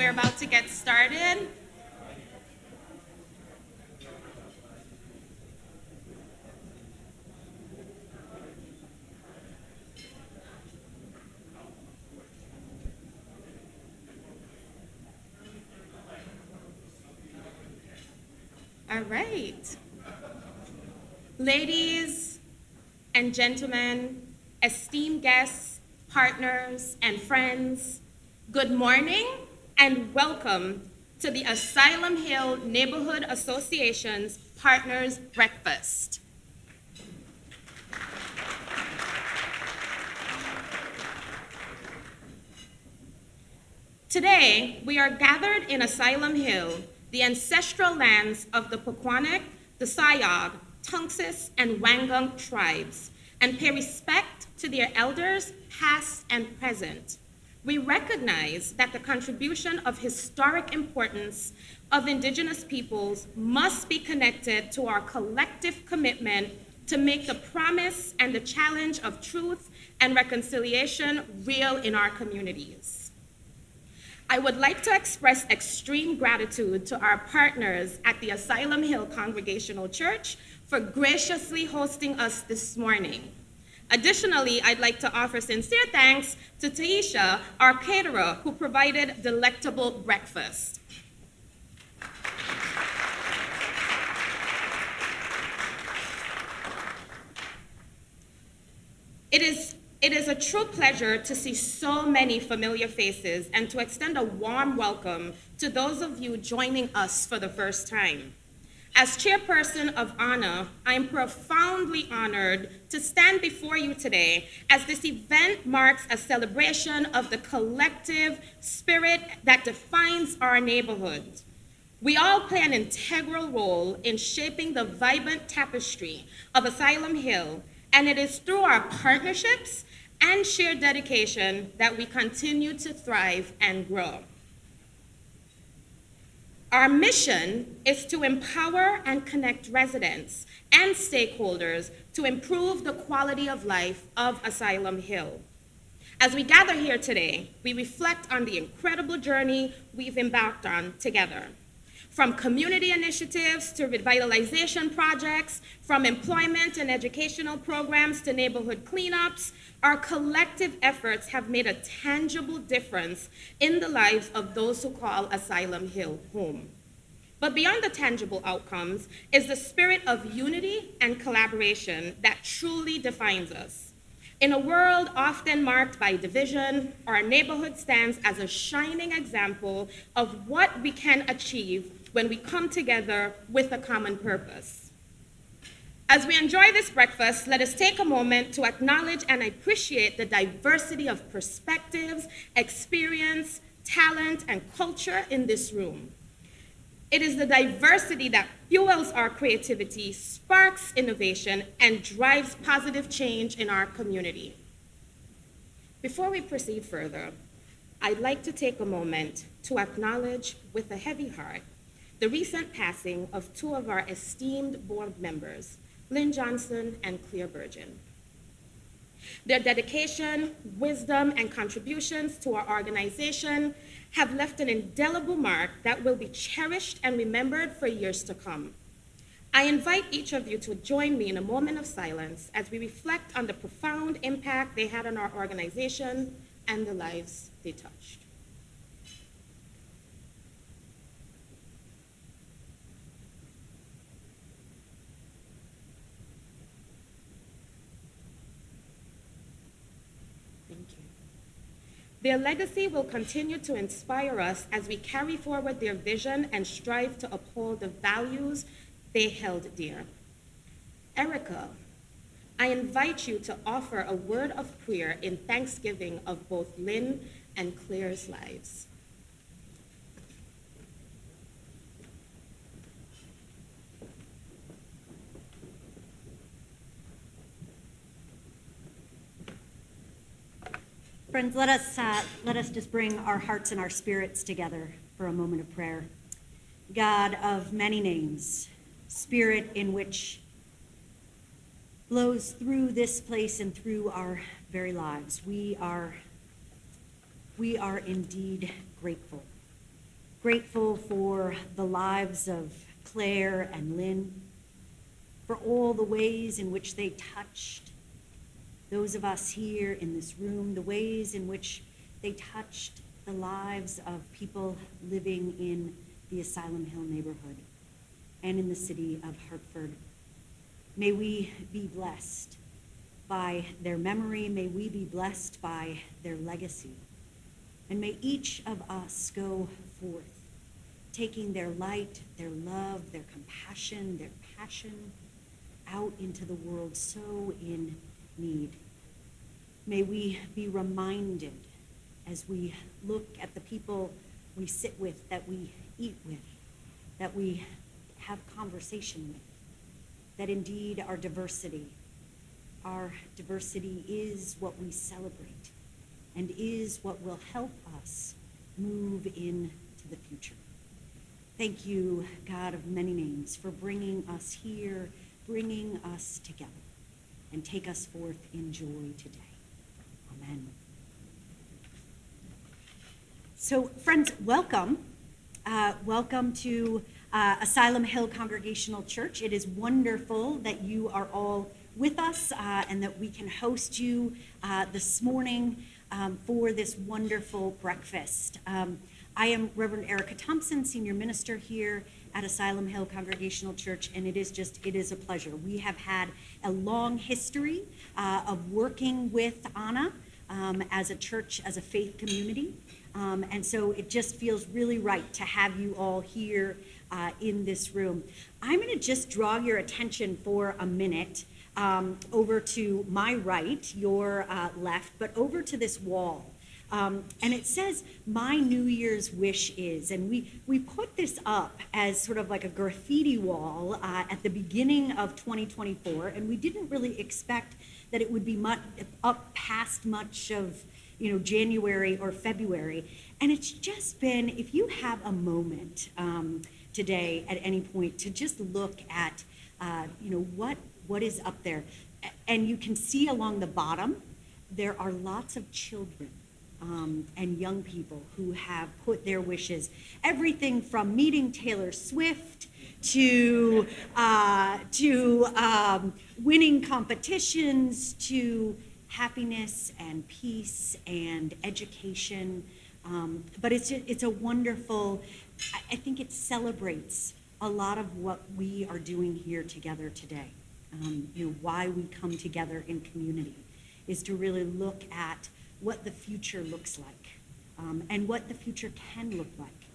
we're about to get started. All right. Ladies and gentlemen, esteemed guests, partners, and friends, good morning and welcome to the Asylum Hill Neighborhood Association's Partners Breakfast. Today, we are gathered in Asylum Hill, the ancestral lands of the Pequannock, the Sayog, Tunxis, and Wangung tribes, and pay respect to their elders, past and present. We recognize that the contribution of historic importance of Indigenous peoples must be connected to our collective commitment to make the promise and the challenge of truth and reconciliation real in our communities. I would like to express extreme gratitude to our partners at the Asylum Hill Congregational Church for graciously hosting us this morning. Additionally, I'd like to offer sincere thanks to Taisha, our caterer, who provided delectable breakfast. It is a true pleasure to see so many familiar faces and to extend a warm welcome to those of you joining us for the first time. As chairperson of honor, I am profoundly honored to stand before you today as this event marks a celebration of the collective spirit that defines our neighborhood. We all play an integral role in shaping the vibrant tapestry of Asylum Hill, and it is through our partnerships and shared dedication that we continue to thrive and grow. Our mission is to empower and connect residents and stakeholders to improve the quality of life of Asylum Hill. As we gather here today, we reflect on the incredible journey we've embarked on together. From community initiatives to revitalization projects, from employment and educational programs to neighborhood cleanups, our collective efforts have made a tangible difference in the lives of those who call Asylum Hill home. But beyond the tangible outcomes is the spirit of unity and collaboration that truly defines us. In a world often marked by division, our neighborhood stands as a shining example of what we can achieve when we come together with a common purpose. As we enjoy this breakfast, let us take a moment to acknowledge and appreciate the diversity of perspectives, experience, talent, and culture in this room. It is the diversity that fuels our creativity, sparks innovation, and drives positive change in our community. Before we proceed further, I'd like to take a moment to acknowledge with a heavy heart the recent passing of two of our esteemed board members, Lynn Johnson and Claire Burgeon. Their dedication, wisdom, and contributions to our organization have left an indelible mark that will be cherished and remembered for years to come. I invite each of you to join me in a moment of silence as we reflect on the profound impact they had on our organization and the lives they touched. Their legacy will continue to inspire us as we carry forward their vision and strive to uphold the values they held dear. Erica, I invite you to offer a word of prayer in thanksgiving of both Lynn and Claire's lives. Friends, let us just bring our hearts and our spirits together for a moment of prayer. God of many names, Spirit in which flows through this place and through our very lives, we are indeed grateful Grateful for the lives of Claire and Lynn, for all the ways in which they touched those of us here in this room, the ways in which they touched the lives of people living in the Asylum Hill neighborhood and in the city of Hartford. May we be blessed by their memory. May we be blessed by their legacy. And may each of us go forth, taking their light, their love, their compassion, their passion out into the world so in need. May we be reminded as we look at the people we sit with, that we eat with, that we have conversation with, that indeed our diversity is what we celebrate and is what will help us move into the future. Thank you, God of many names, for bringing us here, bringing us together, and take us forth in joy today. Amen. So, friends, welcome. Welcome to Asylum Hill Congregational Church. It is wonderful that you are all with us and that we can host you this morning for this wonderful breakfast. I am Reverend Erica Thompson, Senior Minister here at Asylum Hill Congregational Church, and it is a pleasure. We have had a long history of working with Anna as a church, as a faith community. And so it just feels really right to have you all here in this room. I'm going to just draw your attention for a minute over to my right, your left, but over to this wall. And it says, "My New Year's wish is," and we put this up as sort of like a graffiti wall at the beginning of 2024, and we didn't really expect that it would be up past much of January or February. And it's just been, if you have a moment today at any point to just look at what is up there, and you can see along the bottom there are lots of children and young people who have put their wishes, everything from meeting Taylor Swift to winning competitions, to happiness and peace and education. But it's a wonderful, I think it celebrates a lot of what we are doing here together today. Why we come together in community is to really look at what the future looks like, and what the future can look like.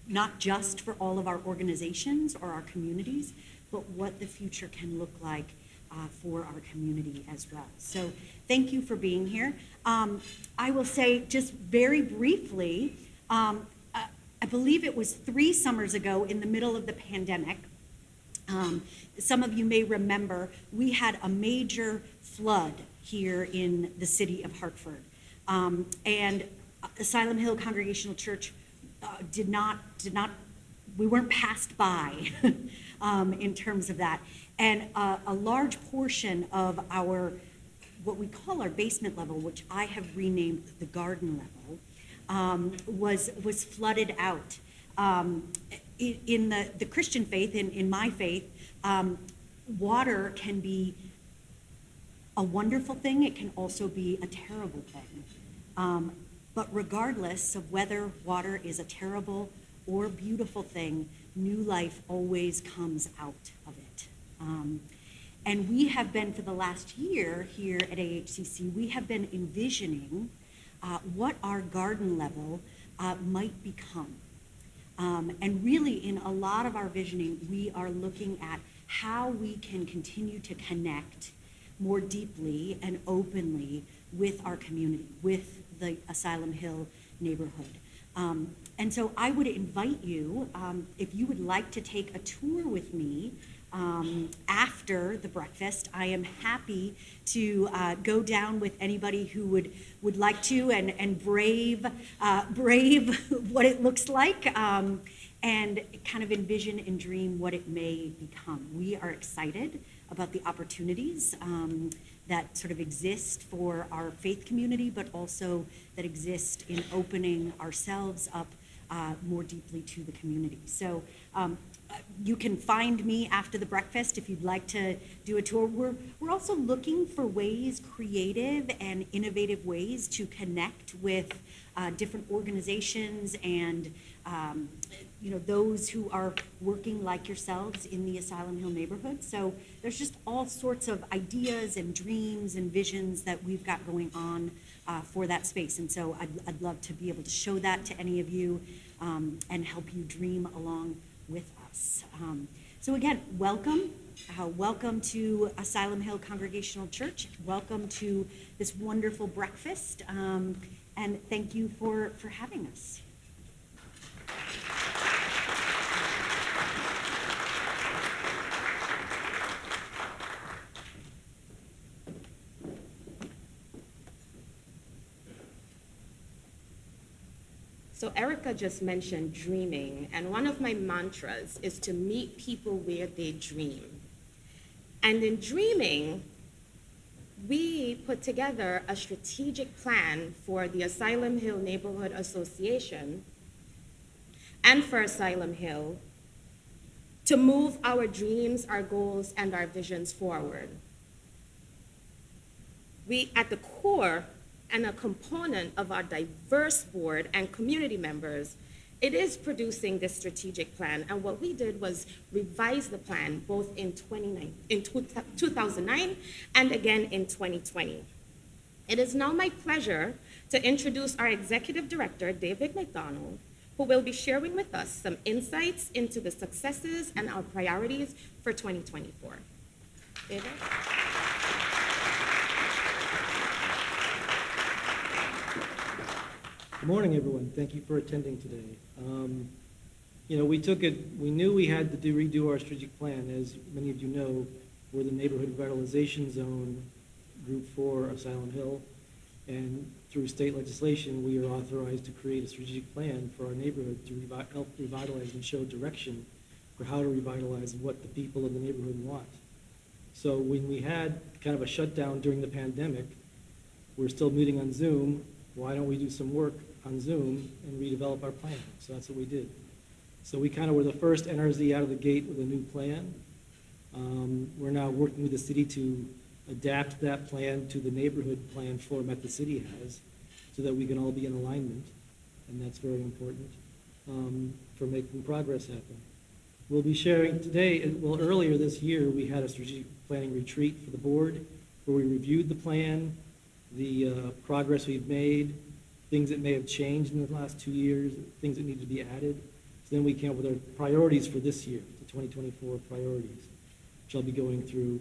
Not just for all of our organizations or our communities, but what the future can look like for our community as well. So thank you for being here. I will say just very briefly, I believe it was 3 summers ago in the middle of the pandemic, some of you may remember, we had a major flood here in the city of Hartford. And Asylum Hill Congregational Church we weren't passed by in terms of that. And a large portion of what we call our basement level, which I have renamed the garden level, was flooded out. In the Christian faith, in my faith, water can be a wonderful thing. It can also be a terrible thing. But regardless of whether water is a terrible or beautiful thing, new life always comes out of it. And we have been, for the last year here at AHCC, we have been envisioning what our garden level might become. And really, in a lot of our visioning, we are looking at how we can continue to connect more deeply and openly with our community, with the Asylum Hill neighborhood. And so I would invite you, if you would like to take a tour with me after the breakfast, I am happy to go down with anybody who would like to and brave what it looks like, and kind of envision and dream what it may become. We are excited about the opportunities that sort of exist for our faith community, but also that exist in opening ourselves up more deeply to the community. So you can find me after the breakfast if you'd like to do a tour. We're also looking for ways, creative and innovative ways to connect with different organizations and those who are working like yourselves in the Asylum Hill neighborhood. So there's just all sorts of ideas and dreams and visions that we've got going on for that space. And so I'd love to be able to show that to any of you and help you dream along with us. So again, welcome. Welcome to Asylum Hill Congregational Church. Welcome to this wonderful breakfast. And thank you for having us. So Erica just mentioned dreaming, and one of my mantras is to meet people where they dream. And in dreaming, we put together a strategic plan for the Asylum Hill Neighborhood Association and for Asylum Hill to move our dreams, our goals, and our visions forward. We, at the core and a component of our diverse board and community members, it is producing this strategic plan. And what we did was revise the plan both in 2009 and again in 2020. It is now my pleasure to introduce our Executive Director, David McDonald, who will be sharing with us some insights into the successes and our priorities for 2024. David? Good morning, everyone. Thank you for attending today. We knew we had to redo our strategic plan. As many of you know, we're the Neighborhood Revitalization Zone Group 4 Asylum Hill, and through state legislation, we are authorized to create a strategic plan for our neighborhood to help revitalize and show direction for how to revitalize what the people of the neighborhood want. So when we had kind of a shutdown during the pandemic, we're still meeting on Zoom. Why don't we do some work on Zoom and redevelop our plan? So that's what we did. So we kind of were the first NRZ out of the gate with a new plan. We're now working with the city to adapt that plan to the neighborhood plan format the city has so that we can all be in alignment, and that's very important for making progress happen. We'll be sharing today, well, earlier this year, we had a strategic planning retreat for the board where we reviewed the plan, the progress we've made, things that may have changed in the last 2 years, things that need to be added. So then we came up with our priorities for this year, the 2024 priorities, which I'll be going through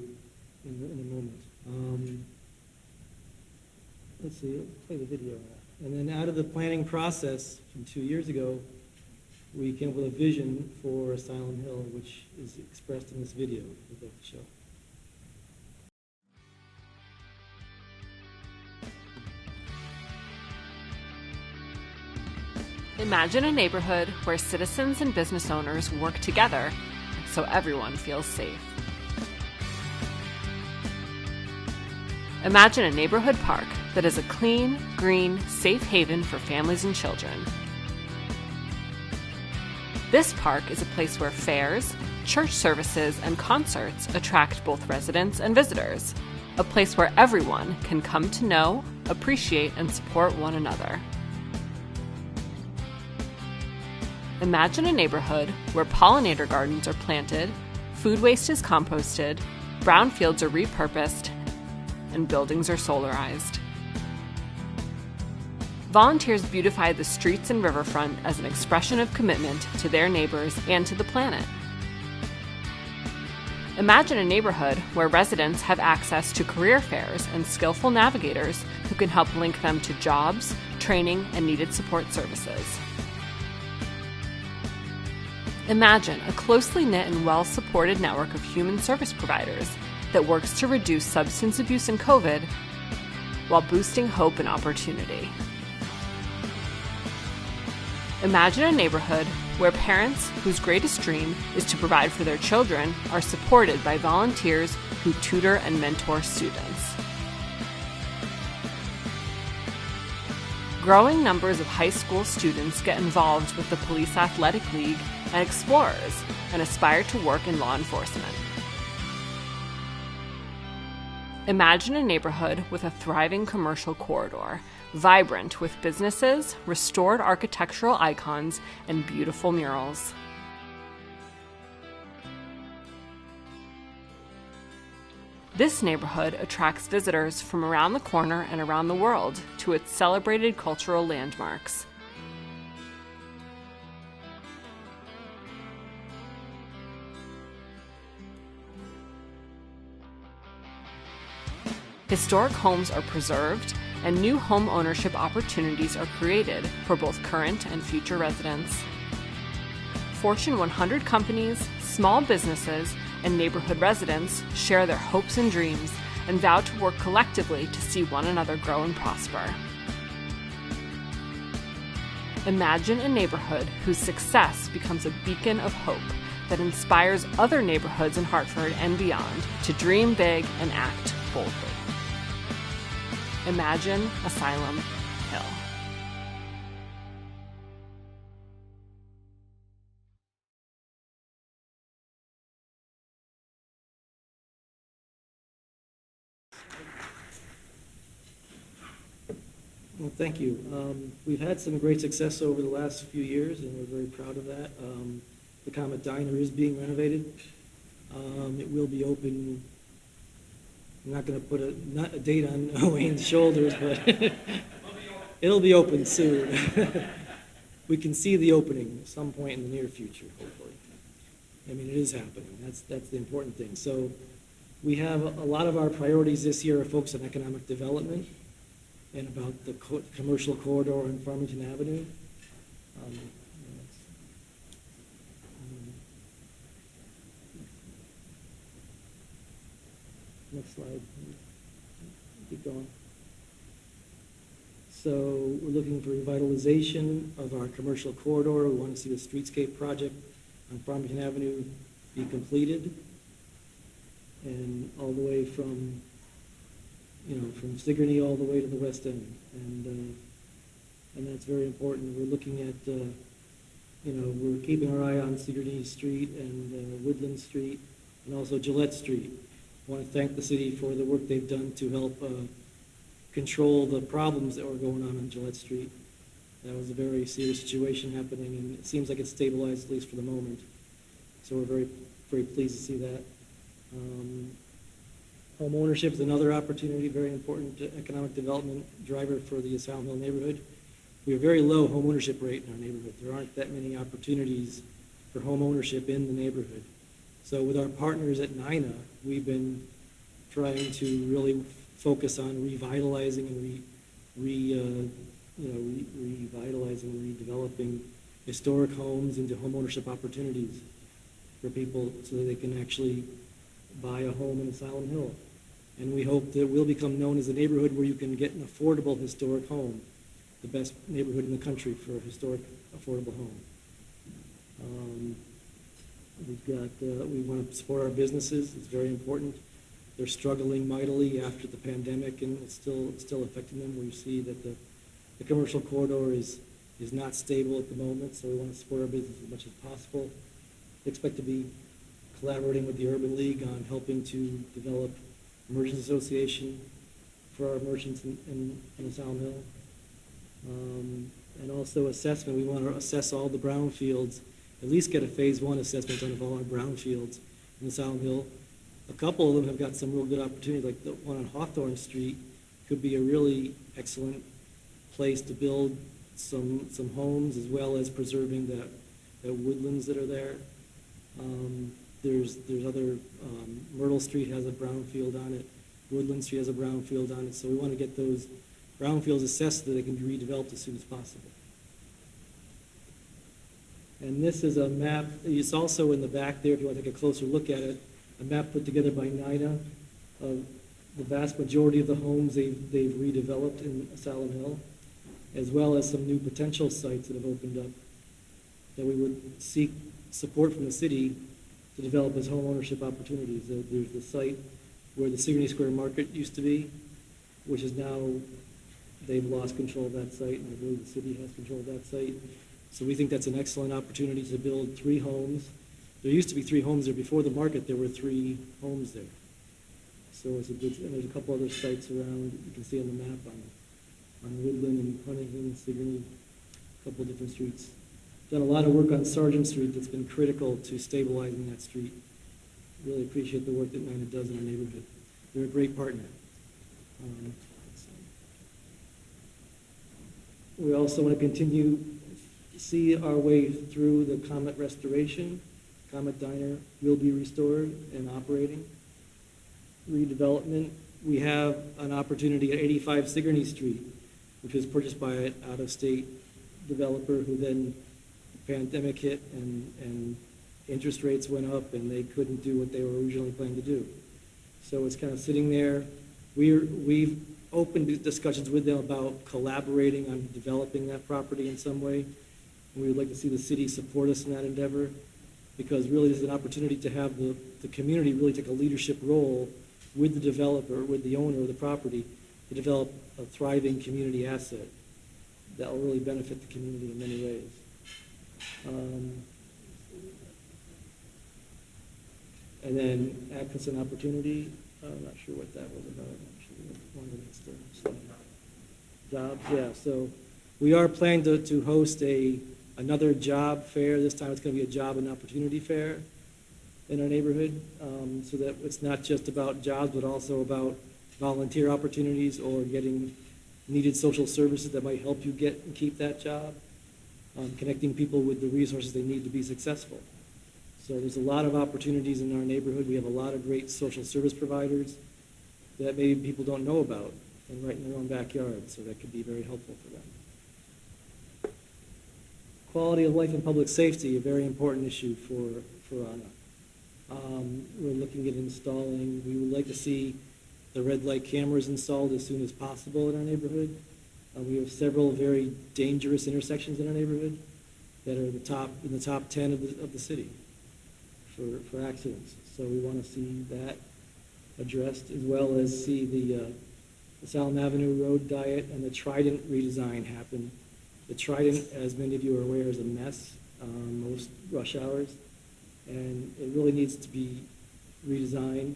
in a moment. Let's see, let's play the video. And then out of the planning process from 2 years ago, we came up with a vision for Asylum Hill, which is expressed in this video we'd like to show. Imagine a neighborhood where citizens and business owners work together so everyone feels safe. Imagine a neighborhood park that is a clean, green, safe haven for families and children. This park is a place where fairs, church services, and concerts attract both residents and visitors. A place where everyone can come to know, appreciate, and support one another. Imagine a neighborhood where pollinator gardens are planted, food waste is composted, brownfields are repurposed, and buildings are solarized. Volunteers beautify the streets and riverfront as an expression of commitment to their neighbors and to the planet. Imagine a neighborhood where residents have access to career fairs and skillful navigators who can help link them to jobs, training, and needed support services. Imagine a closely knit and well-supported network of human service providers that works to reduce substance abuse and COVID while boosting hope and opportunity. Imagine a neighborhood where parents whose greatest dream is to provide for their children are supported by volunteers who tutor and mentor students. Growing numbers of high school students get involved with the Police Athletic League and Explorers and aspire to work in law enforcement. Imagine a neighborhood with a thriving commercial corridor, vibrant with businesses, restored architectural icons, and beautiful murals. This neighborhood attracts visitors from around the corner and around the world to its celebrated cultural landmarks. Historic homes are preserved, and new home ownership opportunities are created for both current and future residents. Fortune 100 companies, small businesses, and neighborhood residents share their hopes and dreams and vow to work collectively to see one another grow and prosper. Imagine a neighborhood whose success becomes a beacon of hope that inspires other neighborhoods in Hartford and beyond to dream big and act boldly. Imagine Asylum Hill. Well, thank you. We've had some great success over the last few years, and we're very proud of that. The Comet Diner is being renovated. It will be open. I'm not going to put a date on Wayne's shoulders, but it'll be open soon. We can see the opening at some point in the near future, hopefully. I mean, it is happening. That's the important thing. So we have a lot of our priorities this year are focused on economic development and about the commercial corridor on Farmington Avenue. Next slide. Keep going. So we're looking for revitalization of our commercial corridor. We want to see the streetscape project on Farmington Avenue be completed, and all the way from from Sigourney all the way to the West End, and that's very important. We're looking at we're keeping our eye on Sigourney Street and Woodland Street, and also Gillette Street. I want to thank the city for the work they've done to help control the problems that were going on Gillette Street. That was a very serious situation happening, and it seems like it's stabilized, at least for the moment. So we're very, very pleased to see that. Home ownership is another opportunity, very important economic development driver for the Asylum Hill neighborhood. We have a very low home ownership rate in our neighborhood. There aren't that many opportunities for home ownership in the neighborhood. So with our partners at NINA, we've been trying to really focus on revitalizing and revitalizing and redeveloping historic homes into home ownership opportunities for people so that they can actually buy a home in Asylum Hill. And we hope that we'll become known as a neighborhood where you can get an affordable historic home, the best neighborhood in the country for a historic, affordable home. We want to support our businesses. It's very important. They're struggling mightily after the pandemic, and it's still affecting them. We see that the commercial corridor is not stable at the moment, so we want to support our business as much as possible. We expect to be collaborating with the Urban League on helping to develop a merchants association for our merchants in Asylum Hill. And also assessment. We want to assess all the brownfields, at least get a phase 1 assessment done of all our brownfields in Asylum Hill. A couple of them have got some real good opportunities, like the one on Hawthorne Street could be a really excellent place to build some homes, as well as preserving the woodlands that are there. There's other, Myrtle Street has a brownfield on it, Woodland Street has a brownfield on it, so we want to get those brownfields assessed so that they can be redeveloped as soon as possible. And this is a map, it's also in the back there if you want to take a closer look at it, a map put together by NINA of the vast majority of the homes they've redeveloped in Asylum Hill, as well as some new potential sites that have opened up that we would seek support from the city to develop as home ownership opportunities. There's the site where the Sigourney Square Market used to be, which is now they've lost control of that site, and I believe the city has control of that site. So we think that's an excellent opportunity to build 3 homes. There used to be 3 homes there. Before the market, there were 3 homes there. So it's a good, and there's a couple other sites around, you can see on the map on Woodland and Huntington, Sigourney, a couple of different streets. Done a lot of work on Sargent Street that's been critical to stabilizing that street. Really appreciate the work that NINA does in our neighborhood. They're a great partner. We also want to continue to see our way through the Comet restoration. Comet Diner will be restored and operating. Redevelopment, we have an opportunity at 85 Sigourney Street, which was purchased by an out-of-state developer who then the pandemic hit and interest rates went up and they couldn't do what they were originally planning to do. So it's kind of sitting there. We've opened discussions with them about collaborating on developing that property in some way. And we would like to see the city support us in that endeavor, because really there's an opportunity to have the community really take a leadership role with the developer, with the owner of the property, to develop a thriving community asset that will really benefit the community in many ways. And then access and opportunity, I'm not sure what that was about. Actually, one of the next slide. Jobs, yeah. So we are planning to host another job fair. This time it's going to be a job and opportunity fair in our neighborhood, so that it's not just about jobs, but also about volunteer opportunities or getting needed social services that might help you get and keep that job, connecting people with the resources they need to be successful. So there's a lot of opportunities in our neighborhood. We have a lot of great social service providers that maybe people don't know about and right in their own backyard, so that could be very helpful for them. Quality of life and public safety, a very important issue for Anna. We're looking at installing, we would like to see the red light cameras installed as soon as possible in our neighborhood. We have several very dangerous intersections in our neighborhood that are in the top 10 of the city for accidents. So we want to see that addressed, as well as see the Asylum Avenue Road diet and the Trident redesign happen. The Trident, as many of you are aware, is a mess most rush hours, and it really needs to be redesigned.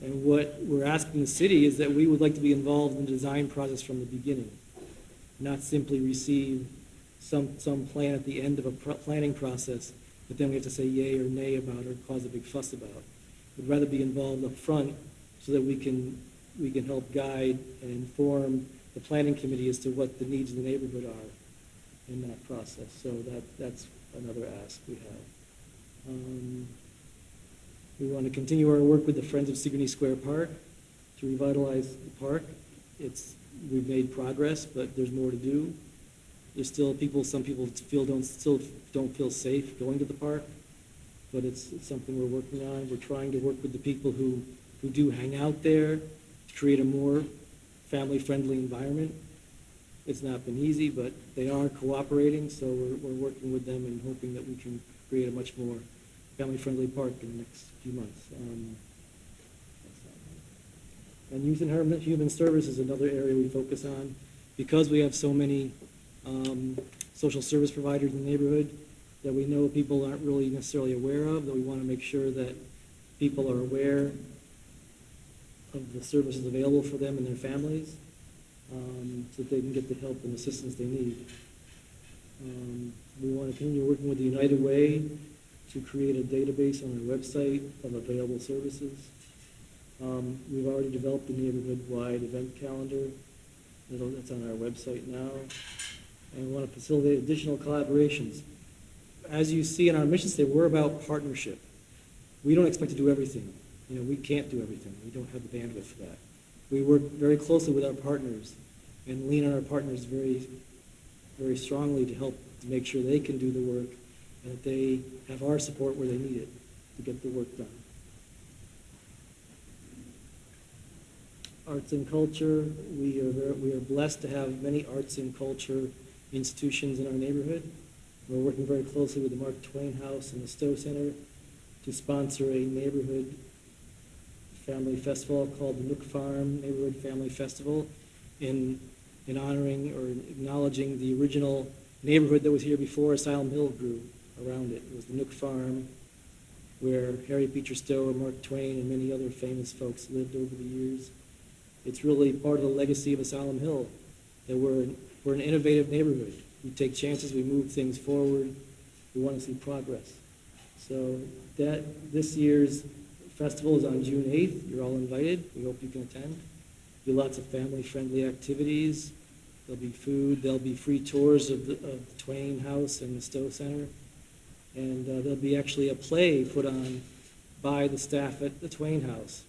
And what we're asking the city is that we would like to be involved in the design process from the beginning, not simply receive some plan at the end of a planning process, but then we have to say yay or nay about or cause a big fuss about. We'd rather be involved up front so that we can help guide and inform the planning committee as to what the needs of the neighborhood are in that process. So that's another ask we have. We want to continue our work with the Friends of Sigourney Square Park to revitalize the park. We've made progress, but there's more to do. There's still some people still don't feel safe going to the park, but it's something we're working on. We're trying to work with the people who do hang out there to create a more family-friendly environment. It's not been easy, but they are cooperating, so we're working with them and hoping that we can create a much more family-friendly park in the next few months. And youth and human service is another area we focus on. Because we have so many social service providers in the neighborhood that we know people aren't really necessarily aware of, that we want to make sure that people are aware of the services available for them and their families, so that they can get the help and assistance they need. We want to continue working with the United Way to create a database on our website of available services. We've already developed a neighborhood-wide event calendar. That's on our website now. And we want to facilitate additional collaborations. As you see in our mission statement, we're about partnership. We don't expect to do everything. We can't do everything. We don't have the bandwidth for that. We work very closely with our partners and lean on our partners very, very strongly to help to make sure they can do the work and that they have our support where they need it to get the work done. Arts and culture, we are blessed to have many arts and culture institutions in our neighborhood. We're working very closely with the Mark Twain House and the Stowe Center to sponsor a neighborhood family festival called the Nook Farm Neighborhood Family Festival in in honoring or acknowledging the original neighborhood that was here before Asylum Hill grew around it. It was the Nook Farm, where Harry Beecher Stowe, Mark Twain, and many other famous folks lived over the years. It's really part of the legacy of Asylum Hill, that we're an innovative neighborhood. We take chances, we move things forward, we want to see progress. So this year's festival is on June 8th. You're all invited. We hope you can attend. There'll be lots of family-friendly activities. There'll be food. There'll be free tours of the Twain House and the Stowe Center. And there'll be actually a play put on by the staff at the Twain House.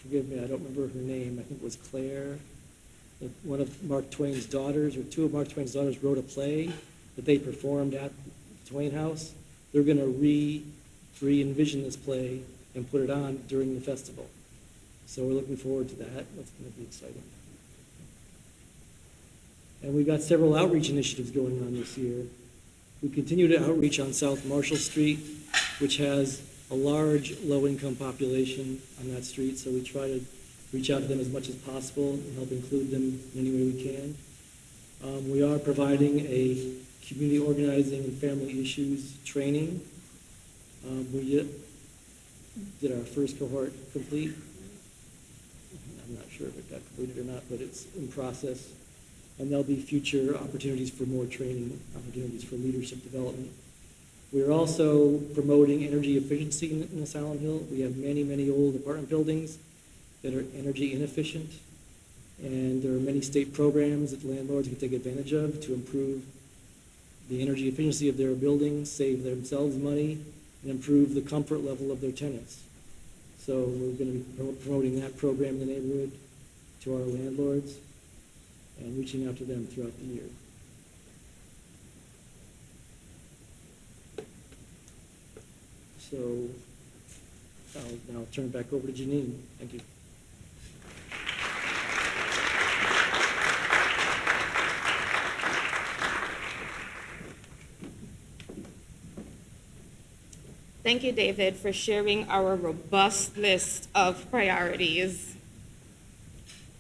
Forgive me, I don't remember her name. I think it was Claire. One of Mark Twain's daughters, or two of Mark Twain's daughters, wrote a play that they performed at the Twain House. They're going to re-envision this play and put it on during the festival. So we're looking forward to that. That's going to be exciting. And we've got several outreach initiatives going on this year. We continue to outreach on South Marshall Street, which has a large low-income population on that street, so we try to reach out to them as much as possible and help include them in any way we can. We are providing a community organizing and family issues training. We did our first cohort complete. I'm not sure if it got completed or not, but it's in process. And there'll be future opportunities for more training, opportunities for leadership development. We're also promoting energy efficiency in Asylum Hill. We have many, many old apartment buildings that are energy inefficient, and there are many state programs that landlords can take advantage of to improve the energy efficiency of their buildings, save themselves money, and improve the comfort level of their tenants. So we're going to be promoting that program in the neighborhood to our landlords and reaching out to them throughout the year. So I'll now turn it back over to Janine. Thank you. Thank you, David, for sharing our robust list of priorities.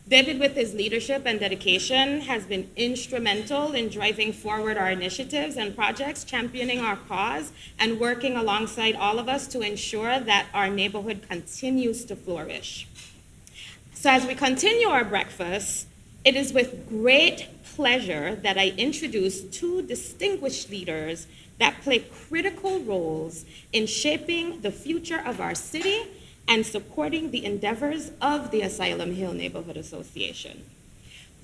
David, with his leadership and dedication, has been instrumental in driving forward our initiatives and projects, championing our cause, and working alongside all of us to ensure that our neighborhood continues to flourish. So as we continue our breakfast, it is with great pleasure that I introduce two distinguished leaders that play critical roles in shaping the future of our city and supporting the endeavors of the Asylum Hill Neighborhood Association.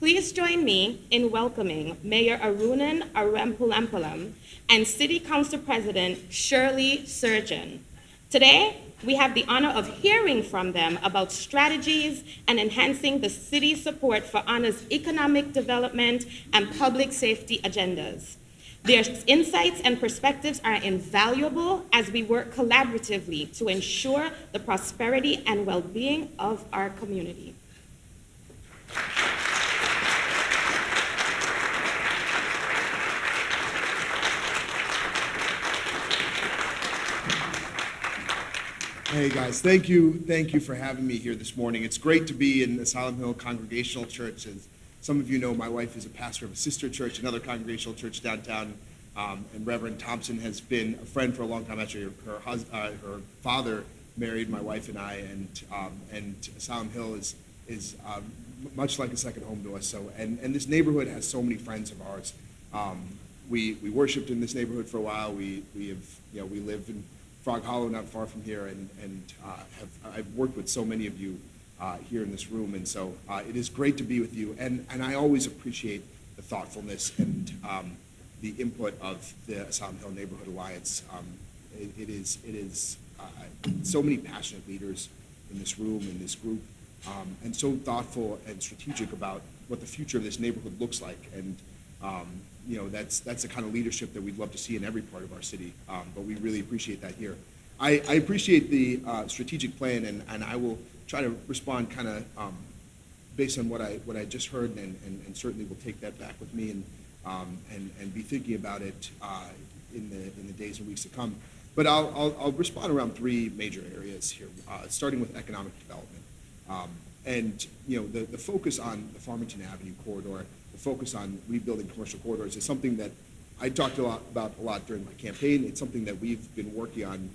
Please join me in welcoming Mayor Arunan Arempulampalam and City Council President Shirley Surgeon. Today, we have the honor of hearing from them about strategies and enhancing the city's support for HANA's economic development and public safety agendas. Their insights and perspectives are invaluable as we work collaboratively to ensure the prosperity and well-being of our community. Hey guys, thank you for having me here this morning. It's great to be in Asylum Hill Congregational Church. As some of you know, my wife is a pastor of a sister church, another congregational church downtown, and Reverend Thompson has been a friend for a long time. Actually, her father married my wife and I, and Asylum Hill is much like a second home to us. So, and this neighborhood has so many friends of ours. We worshiped in this neighborhood for a while. We live in Frog Hollow, not far from here, and I've worked with so many of you here in this room, and so it is great to be with you. And I always appreciate the thoughtfulness and the input of the Asylum Hill Neighborhood Alliance. It is so many passionate leaders in this room, in this group, and so thoughtful and strategic about what the future of this neighborhood looks like. And that's the kind of leadership that we'd love to see in every part of our city, but we really appreciate that here. I appreciate the strategic plan, and I will try to respond kind of based on what I just heard, and certainly will take that back with me and be thinking about it in the days and weeks to come. But I'll respond around three major areas here, starting with economic development. And the focus on the Farmington Avenue corridor, the focus on rebuilding commercial corridors is something that I talked about a lot during my campaign. It's something that we've been working on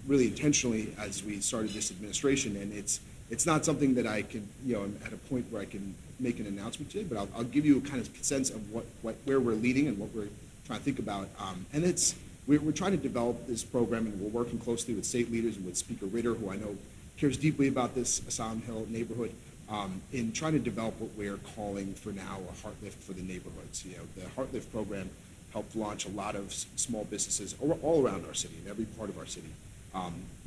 really intentionally as we started this administration, and it's not something that I can, I'm at a point where I can make an announcement today, but I'll give you a kind of sense of where we're leading and what we're trying to think about. And we're trying to develop this program, and we're working closely with state leaders and with Speaker Ritter, who I know cares deeply about this Asylum Hill neighborhood, in trying to develop what we're calling for now a Heart Lift for the neighborhoods. The Heart Lift program helped launch a lot of small businesses all around our city, in every part of our city,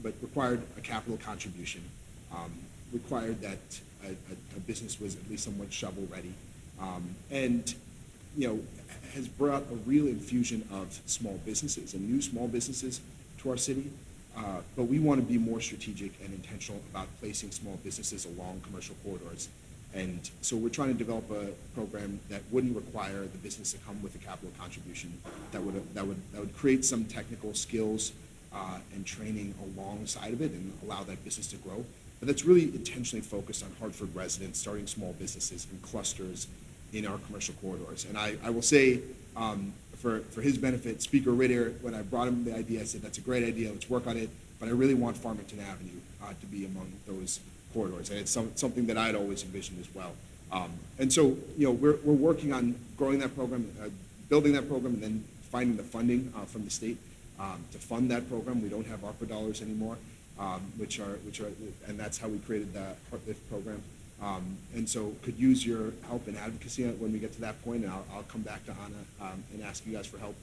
but required a capital contribution, required that a business was at least somewhat shovel ready, and has brought a real infusion of small businesses and new small businesses to our city. But we want to be more strategic and intentional about placing small businesses along commercial corridors. And so we're trying to develop a program that wouldn't require the business to come with a capital contribution, that would create some technical skills and training alongside of it and allow that business to grow. But that's really intentionally focused on Hartford residents, starting small businesses in clusters in our commercial corridors. And I will say, for his benefit, Speaker Ritter, when I brought him the idea, I said, that's a great idea, let's work on it, but I really want Farmington Avenue to be among those corridors. And it's something that I'd always envisioned as well. And so, we're working on growing that program, building that program, and then finding the funding from the state to fund that program. We don't have ARPA dollars anymore, which are, and that's how we created the Heart Lift program. And so could use your help and advocacy when we get to that point, and I'll come back to Anna and ask you guys for help.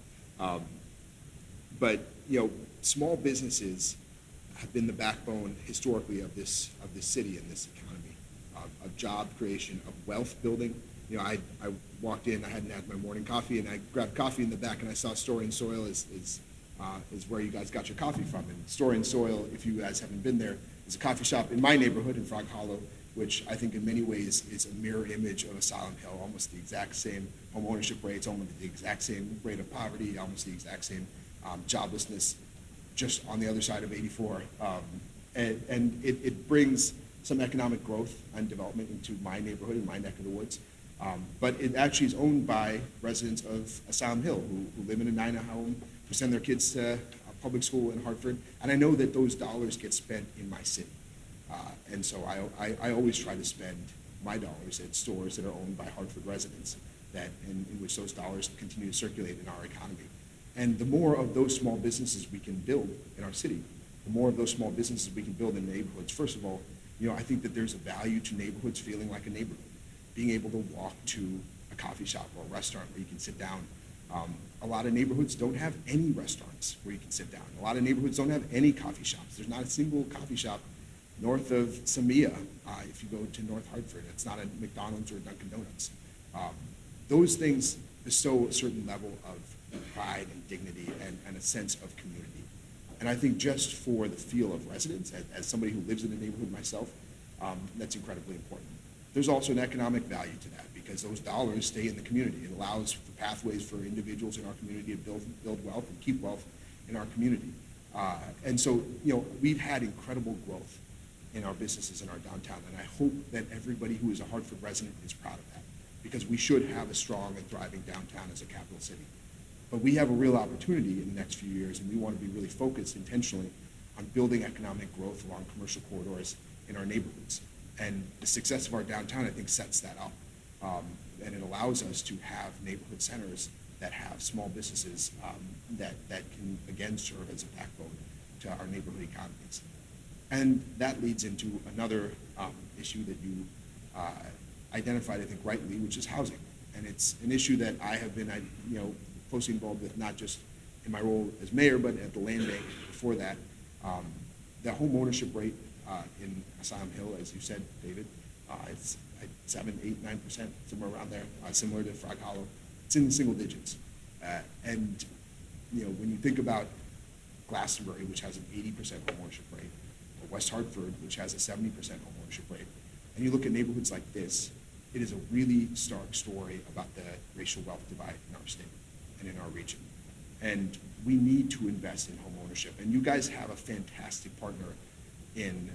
But small businesses have been the backbone historically of this city and this economy, of job creation, of wealth building. I walked in, I hadn't had my morning coffee, and I grabbed coffee in the back, and I saw Story and Soil is where you guys got your coffee from. And Story and Soil, if you guys haven't been there, is a coffee shop in my neighborhood in Frog Hollow, which I think in many ways is a mirror image of Asylum Hill, almost the exact same home ownership rates, almost the exact same rate of poverty, almost the exact same joblessness, just on the other side of 84. And it brings some economic growth and development into my neighborhood, in my neck of the woods. But it actually is owned by residents of Asylum Hill who live in a Nina home, who send their kids to public school in Hartford. And I know that those dollars get spent in my city. And so I always try to spend my dollars at stores that are owned by Hartford residents, in which those dollars continue to circulate in our economy. And the more of those small businesses we can build in our city, the more of those small businesses we can build in neighborhoods. First of all, I think that there's a value to neighborhoods feeling like a neighborhood, being able to walk to a coffee shop or a restaurant where you can sit down. A lot of neighborhoods don't have any restaurants where you can sit down. A lot of neighborhoods don't have any coffee shops. There's not a single coffee shop north of Samia, if you go to North Hartford. It's not a McDonald's or a Dunkin' Donuts. Those things bestow a certain level of pride and dignity and a sense of community. And I think just for the feel of residents, as somebody who lives in a neighborhood myself, that's incredibly important. There's also an economic value to that because those dollars stay in the community. It allows for pathways for individuals in our community to build wealth and keep wealth in our community. And so, we've had incredible growth in our businesses in our downtown, and I hope that everybody who is a Hartford resident is proud of that, because we should have a strong and thriving downtown as a capital city. But we have a real opportunity in the next few years, and we want to be really focused intentionally on building economic growth along commercial corridors in our neighborhoods. And the success of our downtown, I think, sets that up. And it allows us to have neighborhood centers that have small businesses that can, again, serve as a backbone to our neighborhood economies. And that leads into another issue that you identified, I think, rightly, which is housing. And it's an issue that I have been, closely involved with, not just in my role as mayor, but at the land bank before that. The home ownership rate in Asylum Hill, as you said, David, it's 7, 8, 9%, somewhere around there, similar to Frog Hollow. It's in the single digits. And when you think about Glastonbury, which has an 80% home ownership rate, or West Hartford, which has a 70% home ownership rate, and you look at neighborhoods like this, it is a really stark story about the racial wealth divide in our state and in our region. And we need to invest in home ownership. And you guys have a fantastic partner in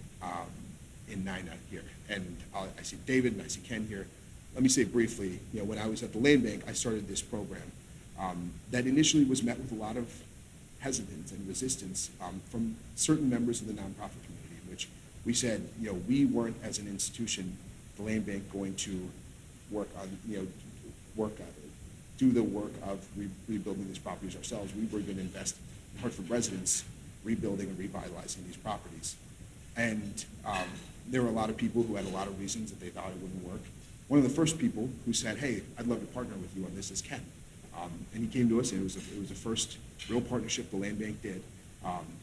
in Nina here. And I see David and I see Ken here. Let me say briefly, when I was at the land bank, I started this program that initially was met with a lot of hesitance and resistance from certain members of the nonprofit community, in which we said, we weren't, as an institution, the land bank, going to work on, do the work of rebuilding these properties ourselves. We were going to invest in Hartford residents rebuilding and revitalizing these properties. And there were a lot of people who had a lot of reasons that they thought it wouldn't work. One of the first people who said, hey, I'd love to partner with you on this is Ken. And he came to us, and it was the first real partnership the land bank did,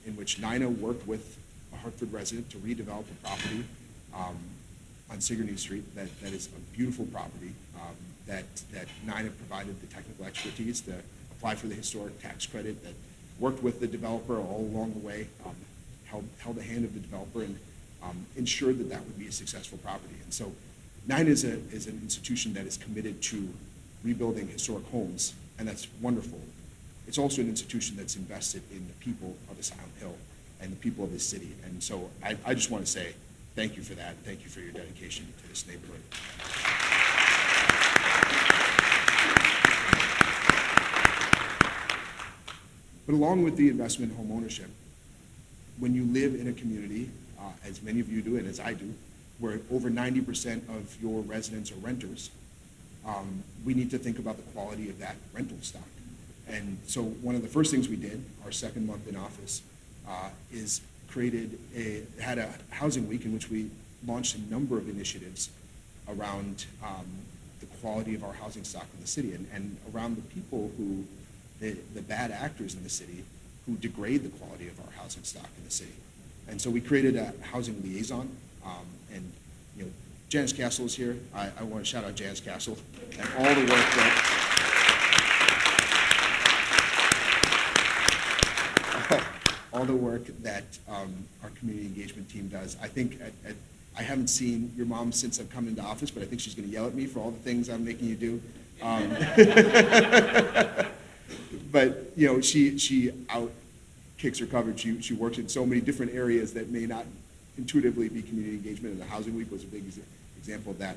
in which Nina worked with a Hartford resident to redevelop a property on Sigourney Street that is a beautiful property that Nina provided the technical expertise to apply for the historic tax credit, that worked with the developer all along the way, held the hand of the developer, and ensured that would be a successful property. And so Nina is an institution that is committed to rebuilding historic homes, and that's wonderful. It's also an institution that's invested in the people of Asylum Hill and the people of this city. And so I just want to say thank you for that. Thank you for your dedication to this neighborhood. But along with the investment in home ownership, when you live in a community, as many of you do and as I do, where over 90% of your residents are renters, we need to think about the quality of that rental stock. And so one of the first things we did, our second month in office, is had a housing week in which we launched a number of initiatives around the quality of our housing stock in the city and around the people who, the bad actors in the city who degrade the quality of our housing stock in the city. And so we created a housing liaison, and Janice Castle is here. I want to shout out Janice Castle and all the work that our community engagement team does. I think I haven't seen your mom since I've come into office, but I think she's going to yell at me for all the things I'm making you do. But she out kicks her coverage. She works in so many different areas that may not intuitively be community engagement, and the Housing Week was a big example of that.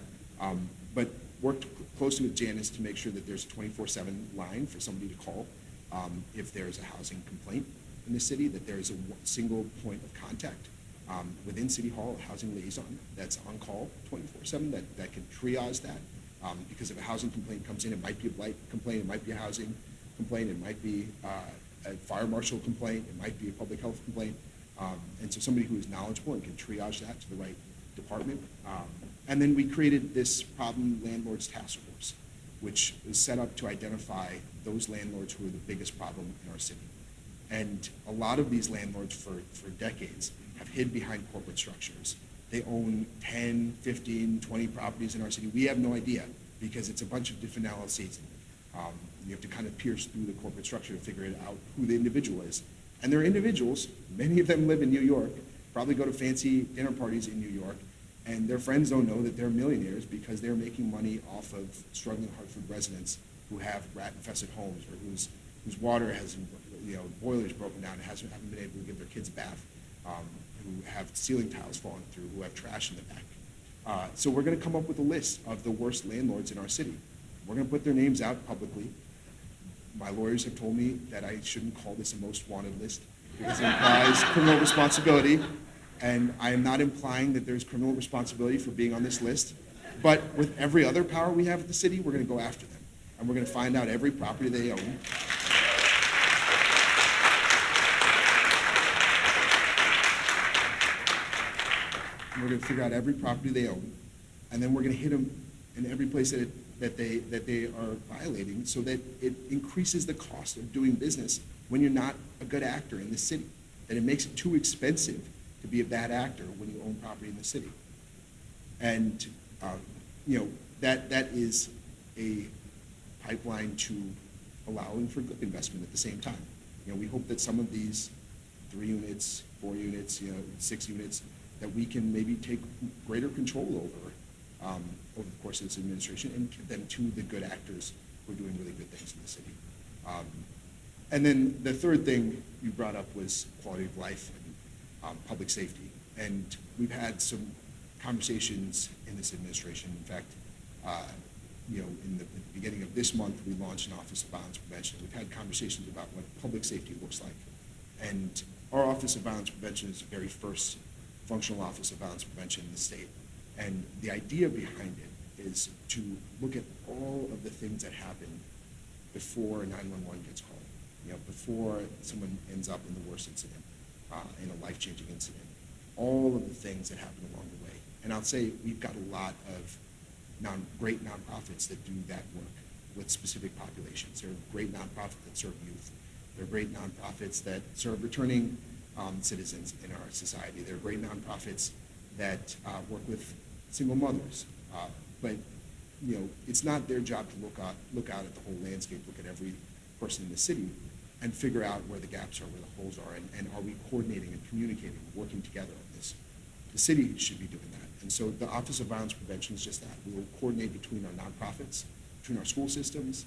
But worked closely with Janice to make sure that there's a 24/7 line for somebody to call if there's a housing complaint in the city, that there's a single point of contact within City Hall, a housing liaison that's on call 24/7 that can triage that. Because if a housing complaint comes in, it might be a blight complaint, it might be a housing complaint, it might be a fire marshal complaint, it might be a public health complaint. And so somebody who is knowledgeable and can triage that to the right department. And then we created this problem landlords task force, which is set up to identify those landlords who are the biggest problem in our city. And a lot of these landlords for decades have hid behind corporate structures. They own 10, 15, 20 properties in our city. We have no idea because it's a bunch of different LLCs. You have to kind of pierce through the corporate structure to figure it out who the individual is. And they're individuals. Many of them live in New York, probably go to fancy dinner parties in New York, and their friends don't know that they're millionaires because they're making money off of struggling Hartford residents who have rat-infested homes or whose water has, boilers broken down and haven't been able to give their kids a bath, who have ceiling tiles falling through, who have trash in the back. So we're going to come up with a list of the worst landlords in our city. We're going to put their names out publicly. My lawyers have told me that I shouldn't call this a most wanted list because it implies criminal responsibility, and I am not implying that there's criminal responsibility for being on this list, but with every other power we have at the city, we're going to go after them, and we're going to find out every property they own. And we're going to figure out every property they own, and then we're going to hit them in every place that they are violating, so that it increases the cost of doing business when you're not a good actor in the city. That it makes it too expensive to be a bad actor when you own property in the city. And that is a pipeline to allowing for good investment at the same time. We hope that some of these 3 units, 4 units, 6 units, that we can maybe take greater control over the course of this administration and give them to the good actors who are doing really good things in the city. And then the third thing you brought up was quality of life and public safety. And we've had some conversations in this administration. In fact, in the beginning of this month, we launched an Office of Violence Prevention. We've had conversations about what public safety looks like. And our Office of Violence Prevention is the very first functional Office of Violence Prevention in the state. And the idea behind it is to look at all of the things that happen before 911 gets called, before someone ends up in the worst incident, in a life-changing incident, all of the things that happen along the way. And I'll say we've got a lot of great nonprofits that do that work with specific populations. There are great nonprofits that serve youth. There are great nonprofits that serve returning citizens in our society. There are great nonprofits that work with single mothers. But it's not their job to look out at the whole landscape, look at every person in the city, and figure out where the gaps are, where the holes are, and are we coordinating and communicating, working together on this. The city should be doing that. And so the Office of Violence Prevention is just that. We will coordinate between our nonprofits, between our school systems,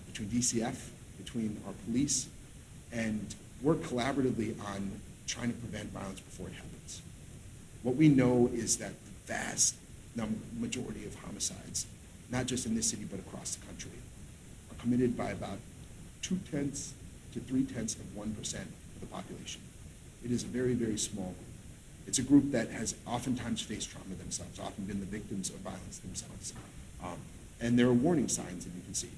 between DCF, between our police, and work collaboratively on trying to prevent violence before it happens. What we know is that the vast majority of homicides, not just in this city but across the country, are committed by about 0.2 to 0.3% of the population. It is a very, very small group. It's a group that has oftentimes faced trauma themselves, often been the victims of violence themselves. And there are warning signs that you can see.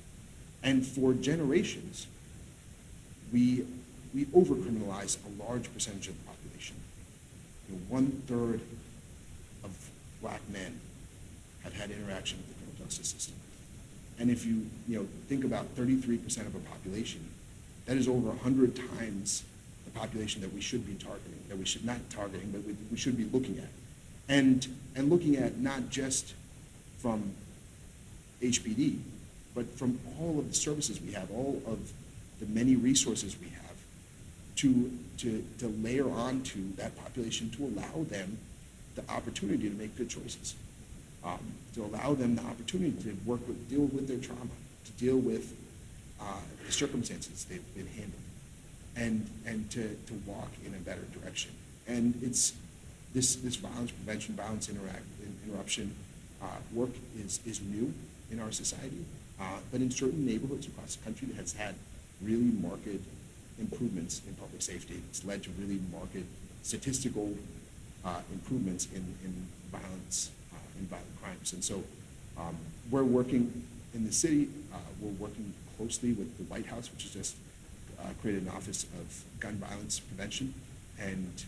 And for generations, we over-criminalize a large percentage of the population. 1/3 of Black men have had interaction with the criminal justice system. And if you think about 33% of a population, that is over 100 times the population that we should be targeting, that we should not targeting, but we should be looking at. And looking at not just from HPD, but from all of the services we have, all of the many resources we have, to layer onto that population, to allow them the opportunity to make good choices, to allow them the opportunity to deal with their trauma, to deal with the circumstances they've been handled, and to walk in a better direction. And it's this violence prevention, violence interruption work is new in our society, but in certain neighborhoods across the country, it has had really marked improvements in public safety. It's led to really marked statistical improvements in violence, in violent crimes. And so we're working in the city, we're working closely with the White House, which has just created an Office of Gun Violence Prevention, and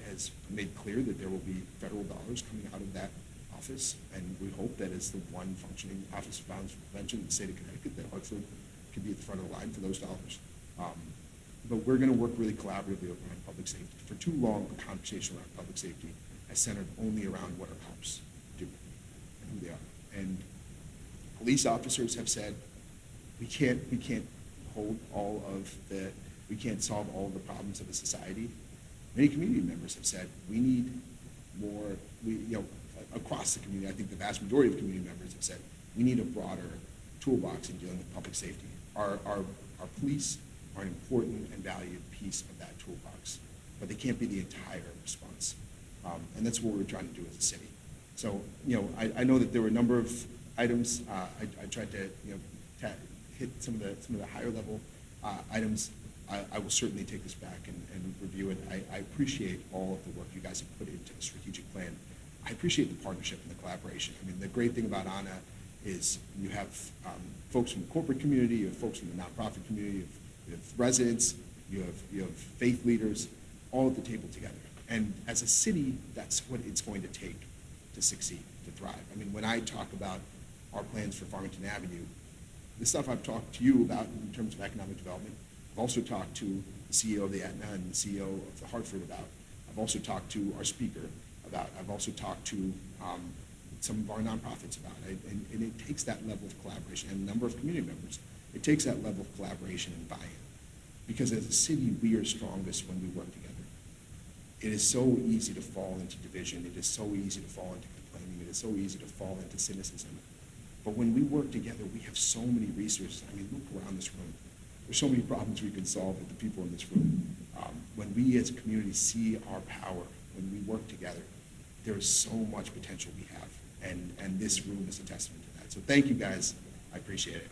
has made clear that there will be federal dollars coming out of that office. And we hope that as the one functioning Office of Violence Prevention in the state of Connecticut, that Hartford can be at the front of the line for those dollars. But we're going to work really collaboratively around public safety. For too long, the conversation around public safety has centered only around what our cops do and who they are. And police officers have said, we can't solve all of the problems of the society. Many community members have said, we need more, across the community, I think the vast majority of community members have said, we need a broader toolbox in dealing with public safety. Our police are an important and valued piece of that toolbox, but they can't be the entire response. And that's what we're trying to do as a city. So, I know that there were a number of items. I tried to, hit some of the higher level items. I will certainly take this back and review it. I appreciate all of the work you guys have put into the strategic plan. I appreciate the partnership and the collaboration. I mean, the great thing about ANA is you have folks from the corporate community, you have folks from the nonprofit community, you have residents, you have faith leaders, all at the table together. And as a city, that's what it's going to take to succeed, to thrive. I mean, when I talk about our plans for Farmington Avenue, the stuff I've talked to you about in terms of economic development, I've also talked to the CEO of the Aetna and the CEO of the Hartford about. I've also talked to our speaker about. I've also talked to some of our nonprofits about it. And it takes that level of collaboration, and a number of community members. It takes that level of collaboration and buy-in. Because as a city, we are strongest when we work together. It is so easy to fall into division. It is so easy to fall into complaining. It is so easy to fall into cynicism. But when we work together, we have so many resources. I mean, look around this room. There's so many problems we can solve with the people in this room. When we as a community see our power, when we work together, there is so much potential we have, and this room is a testament to that. So thank you guys. I appreciate it.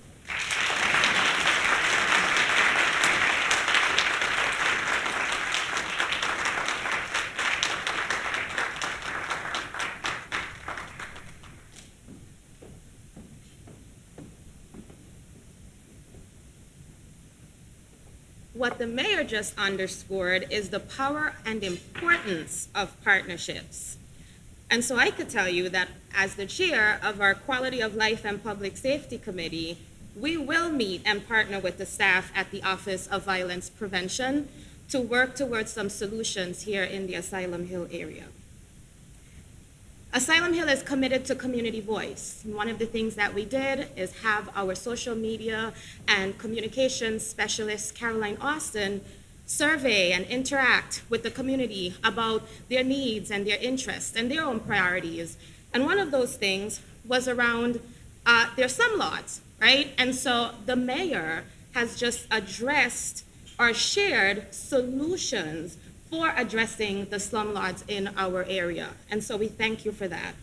What the mayor just underscored is the power and importance of partnerships. And so I could tell you that as the chair of our Quality of Life and Public Safety Committee, we will meet and partner with the staff at the Office of Violence Prevention to work towards some solutions here in the Asylum Hill area. Asylum Hill is committed to community voice. One of the things that we did is have our social media and communications specialist, Caroline Austin, survey and interact with the community about their needs and their interests and their own priorities. And one of those things was around their slumlords, right? And so the mayor has just addressed or shared solutions for addressing the slumlords in our area. And so we thank you for that.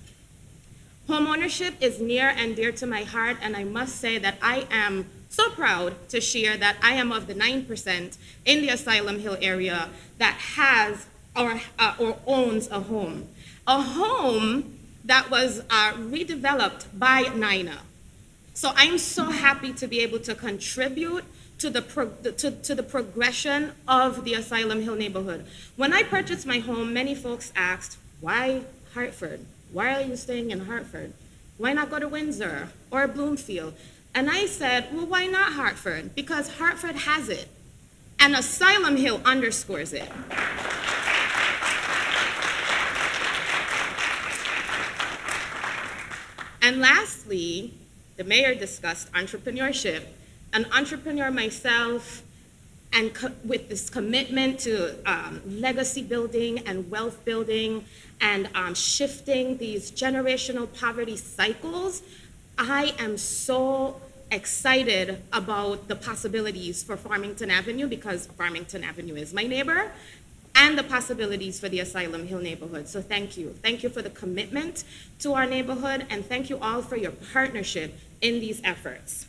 Homeownership is near and dear to my heart, and I must say that I am so proud to share that I am of the 9% in the Asylum Hill area that has or owns a home. A home that was redeveloped by NINA. So I'm so happy to be able to contribute to the progression of the Asylum Hill neighborhood. When I purchased my home, many folks asked, why Hartford? Why are you staying in Hartford? Why not go to Windsor or Bloomfield? And I said, well, why not Hartford? Because Hartford has it, and Asylum Hill underscores it. And lastly, the mayor discussed entrepreneurship. An entrepreneur myself, and with this commitment to legacy building and wealth building and shifting these generational poverty cycles, I am so excited about the possibilities for Farmington Avenue, because Farmington Avenue is my neighbor, and the possibilities for the Asylum Hill neighborhood. So thank you. Thank you for the commitment to our neighborhood, and thank you all for your partnership in these efforts.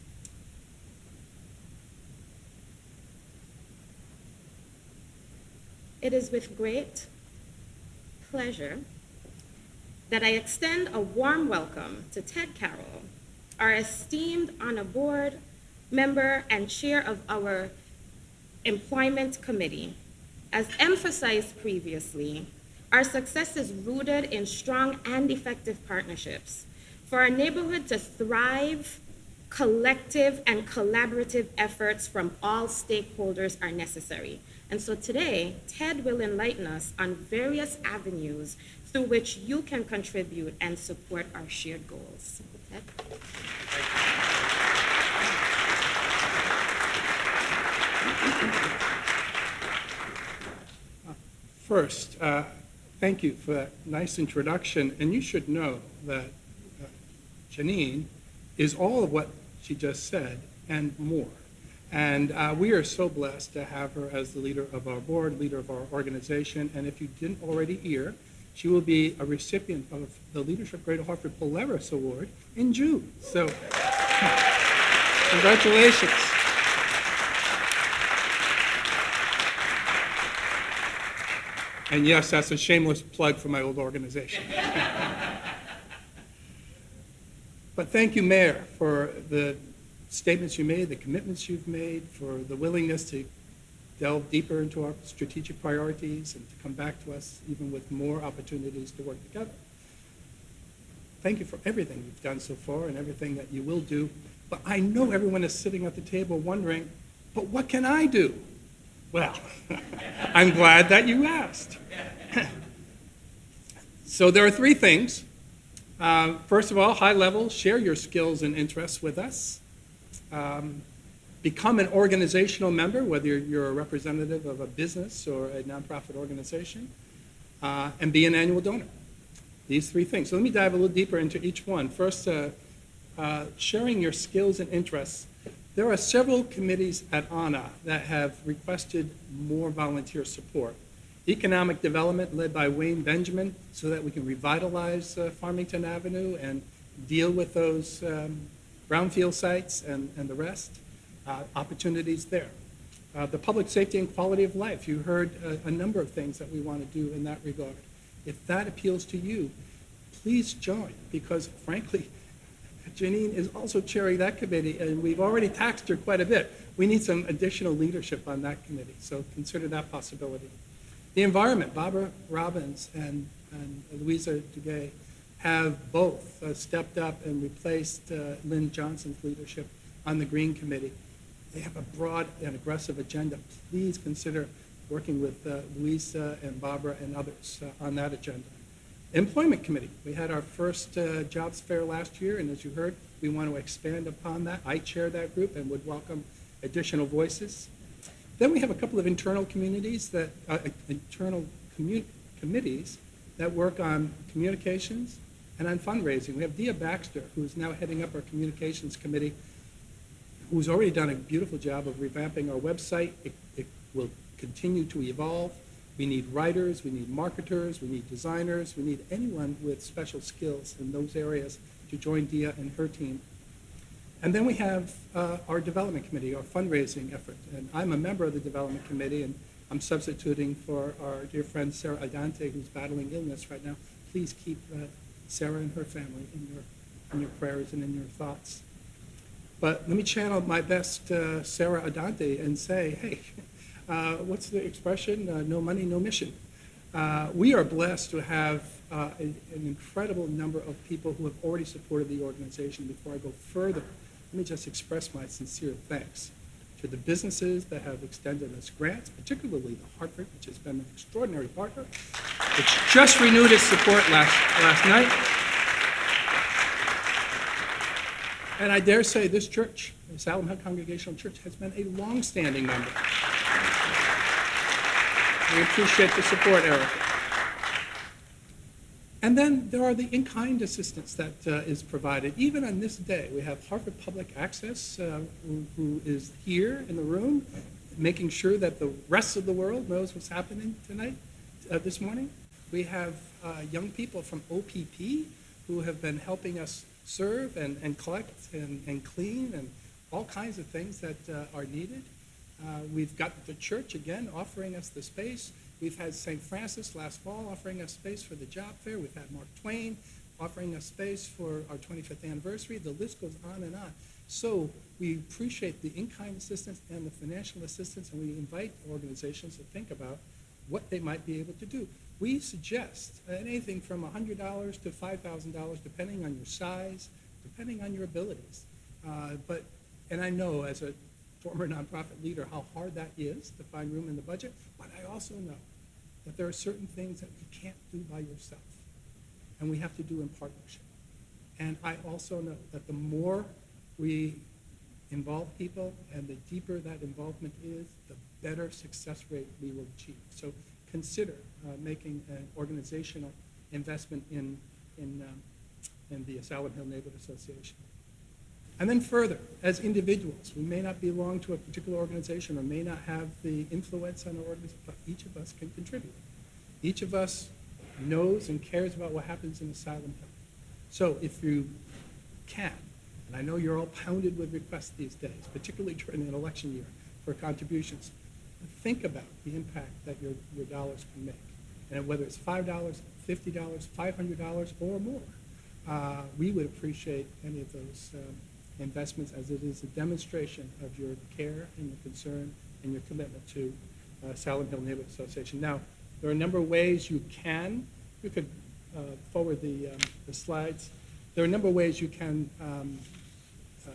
It is with great pleasure that I extend a warm welcome to Ted Carroll, our esteemed honor board member and chair of our employment committee. As emphasized previously, our success is rooted in strong and effective partnerships. For our neighborhood to thrive, collective and collaborative efforts from all stakeholders are necessary. And so today, Ted will enlighten us on various avenues through which you can contribute and support our shared goals. Ted? First, thank you for that nice introduction. And you should know that Janine is all of what she just said and more. And we are so blessed to have her as the leader of our board, leader of our organization. And if you didn't already hear, she will be a recipient of the Leadership Greater Hartford Polaris Award in June. So congratulations. And yes, that's a shameless plug for my old organization. But thank you, Mayor, for the statements you made, the commitments you've made, for the willingness to delve deeper into our strategic priorities and to come back to us even with more opportunities to work together. Thank you for everything you've done so far and everything that you will do. But I know everyone is sitting at the table wondering, but what can I do? Well, I'm glad that you asked. So there are three things. First of all, high level, share your skills and interests with us. Become an organizational member, whether you're a representative of a business or a nonprofit organization, and be an annual donor. These three things. So let me dive a little deeper into each one. First, sharing your skills and interests. There are several committees at ANA that have requested more volunteer support. Economic development led by Wayne Benjamin so that we can revitalize Farmington Avenue and deal with those brownfield sites and the rest. Opportunities there. The public safety and quality of life. You heard a number of things that we want to do in that regard. If that appeals to you, please join, because frankly, Janine is also chairing that committee, and we've already taxed her quite a bit. We need some additional leadership on that committee, so consider that possibility. The environment, Barbara Robbins and Louisa Duguay have both stepped up and replaced Lynn Johnson's leadership on the Green Committee. They have a broad and aggressive agenda. Please consider working with Louisa and Barbara and others on that agenda. Employment Committee. We had our first jobs fair last year, and as you heard, we want to expand upon that. I chair that group and would welcome additional voices. Then we have a couple of internal committees that work on communications and on fundraising. We have Dia Baxter, who's now heading up our communications committee, who's already done a beautiful job of revamping our website. It will continue to evolve. We need writers, we need marketers, we need designers, we need anyone with special skills in those areas to join Dia and her team. And then we have our development committee, our fundraising effort. And I'm a member of the development committee, and I'm substituting for our dear friend Sarah Adante, who's battling illness right now. Please keep Sarah and her family in your prayers and in your thoughts. But let me channel my best Sarah Adante and say, hey, what's the expression? No money, no mission. We are blessed to have an incredible number of people who have already supported the organization. Before I go further, let me just express my sincere thanks to the businesses that have extended us grants, particularly the Hartford, which has been an extraordinary partner. It's just renewed its support last night. And I dare say this church, the Asylum Hill Congregational Church, has been a long-standing member. We appreciate the support, Eric. And then there are the in-kind assistance that is provided. Even on this day, we have Hartford Public Access, who is here in the room, making sure that the rest of the world knows what's happening tonight, this morning. We have young people from OPP who have been helping us serve and collect and clean and all kinds of things that are needed. We've got the church, again, offering us the space. We've had St. Francis last fall offering us space for the job fair. We've had Mark Twain offering us space for our 25th anniversary. The list goes on and on. So we appreciate the in-kind assistance and the financial assistance, and we invite organizations to think about what they might be able to do. We suggest anything from $100 to $5,000, depending on your size, depending on your abilities. And I know as a former nonprofit leader how hard that is to find room in the budget, but I also know that there are certain things that you can't do by yourself, and we have to do in partnership. And I also know that the more we involve people and the deeper that involvement is, the better success rate we will achieve. So consider making an organizational investment in the Asylum Hill Neighborhood Association. And then further, as individuals, we may not belong to a particular organization or may not have the influence on our organization, but each of us can contribute. Each of us knows and cares about what happens in Asylum Hill. So if you can, and I know you're all pounded with requests these days, particularly during an election year for contributions, think about the impact that your dollars can make. And whether it's $5, $50, $500, or more, we would appreciate any of those investments, as it is a demonstration of your care and your concern and your commitment to Asylum Hill Neighborhood Association. Now, there are a number of ways you could forward the slides. There are a number of ways you can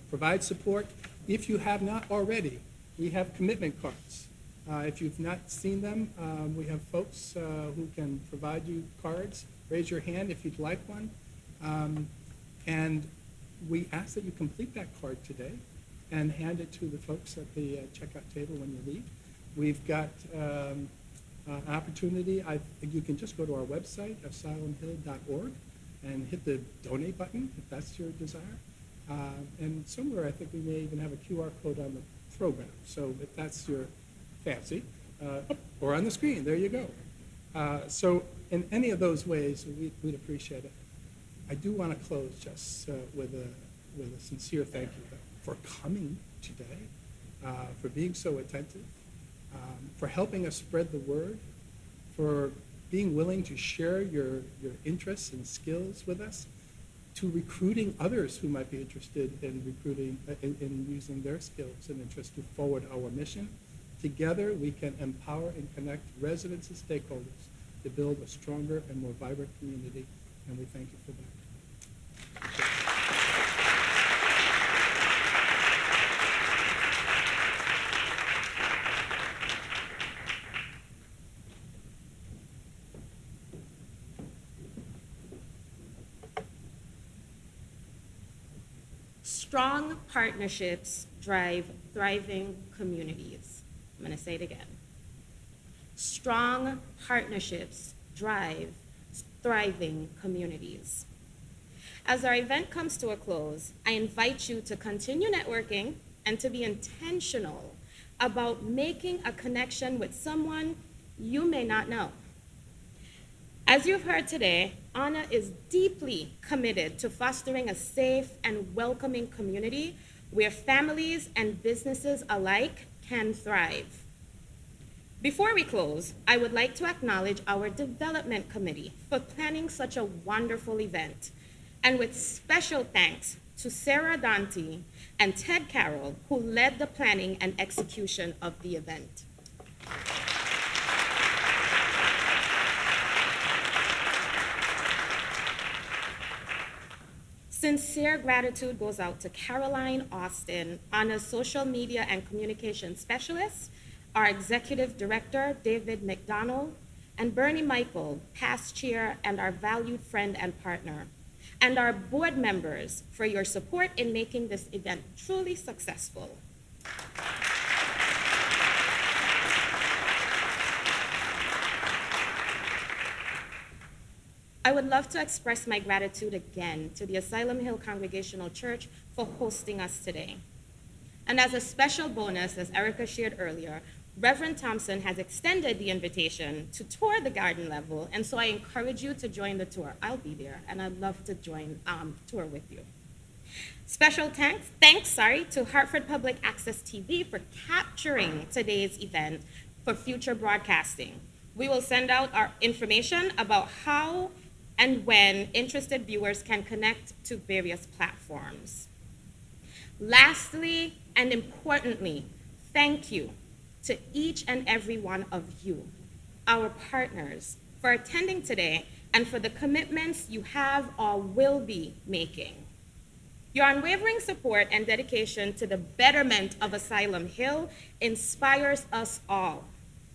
provide support. If you have not already, we have commitment cards. If you've not seen them, we have folks who can provide you cards. Raise your hand if you'd like one. And we ask that you complete that card today and hand it to the folks at the checkout table when you leave. We've got an opportunity. You can just go to our website, asylumhill.org, and hit the donate button if that's your desire. And somewhere I think we may even have a QR code on the program. So if that's your fancy, or on the screen, there you go. So in any of those ways, we'd appreciate it. I do want to close just with a sincere thank you though, for coming today, for being so attentive, for helping us spread the word, for being willing to share your interests and skills with us, to recruiting others who might be interested in recruiting, in using their skills and interests to forward our mission. Together, we can empower and connect residents and stakeholders to build a stronger and more vibrant community, and we thank you for that. Strong partnerships drive thriving communities. I'm going to say it again. Strong partnerships drive thriving communities. As our event comes to a close, I invite you to continue networking and to be intentional about making a connection with someone you may not know. As you've heard today, ANA is deeply committed to fostering a safe and welcoming community where families and businesses alike can thrive. Before we close, I would like to acknowledge our development committee for planning such a wonderful event, and with special thanks to Sarah Dante and Ted Carroll, who led the planning and execution of the event. Sincere gratitude goes out to Caroline Austin, ANA's social media and communication specialist, our executive director, David McDonald, and Bernie Michael, past chair and our valued friend and partner, and our board members for your support in making this event truly successful. I would love to express my gratitude again to the Asylum Hill Congregational Church for hosting us today. And as a special bonus, as Erica shared earlier, Reverend Thompson has extended the invitation to tour the garden level, and so I encourage you to join the tour. I'll be there, and I'd love to join tour with you. Special thanks to Hartford Public Access TV for capturing today's event for future broadcasting. We will send out our information about how and when interested viewers can connect to various platforms. Lastly, and importantly, thank you to each and every one of you, our partners, for attending today and for the commitments you have or will be making. Your unwavering support and dedication to the betterment of Asylum Hill inspires us all.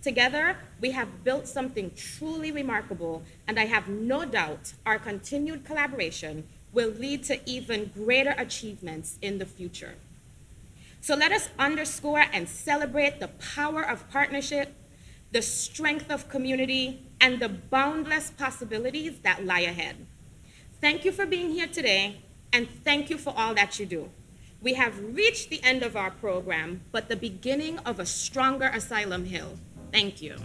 Together, we have built something truly remarkable, and I have no doubt our continued collaboration will lead to even greater achievements in the future. So let us underscore and celebrate the power of partnership, the strength of community, and the boundless possibilities that lie ahead. Thank you for being here today, and thank you for all that you do. We have reached the end of our program, but the beginning of a stronger Asylum Hill. Thank you.